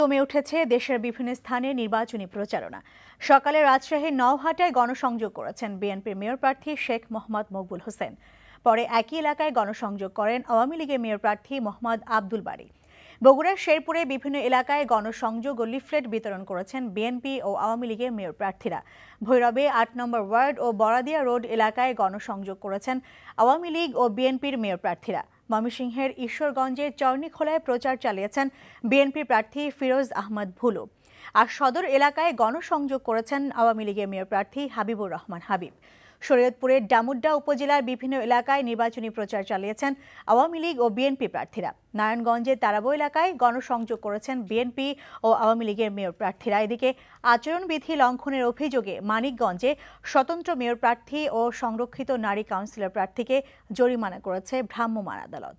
জমে উঠেছে দেশের বিভিন্ন স্থানে নির্বাচনী প্রচারণা। সকালে রাজশাহীর নওহাটায় গণসংযোগ করেছেন বিএনপির মেয়র প্রার্থী শেখ মোহাম্মদ মকবুল হোসেন। পরে একই এলাকায় গণসংযোগ করেন আওয়ামী লীগের মেয়র প্রার্থী মোহাম্মদ আব্দুল বারী। বগুড়ার শেরপুরে বিভিন্ন এলাকায় গণসংযোগ ও লিফলেট বিতরণ করেছেন বিএনপি ও আওয়ামী লীগের মেয়র প্রার্থীরা। ভৈরবে ৮ নম্বর ওয়ার্ড ও বড়াদিয়া রোড এলাকায় গণসংযোগ করেছেন আওয়ামী লীগ ও বিএনপির মেয়র প্রার্থীরা। ময়মনসিংহের ঈশ্বরগঞ্জের চরনিখোলায় প্রচার চালিয়েছেন বিএনপি প্রার্থী ফিরোজ আহমদ ভুলু। আর সদর এলাকায় গণসংযোগ করেছেন আওয়ামী লীগের মেয়র প্রার্থী হাবিবুর রহমান হাবিব। শরীয়তপুরের ডামুড্ডা উপজেলার বিভিন্ন এলাকায় নির্বাচনী প্রচার চালিয়েছেন আওয়ামী লীগ ও বিএনপি প্রার্থীরা। নারায়ণগঞ্জের তারাবো এলাকায় গণসংযোগ করেছেন বিএনপি ও আওয়ামী লীগের মেয়র প্রার্থীরা। এদিকে আচরণবিধি লঙ্ঘনের অভিযোগে মানিকগঞ্জে স্বতন্ত্র মেয়র প্রার্থী ও সংরক্ষিত নারী কাউন্সিলর প্রার্থীকে জরিমানা করেছে ভ্রাম্যমাণ আদালত।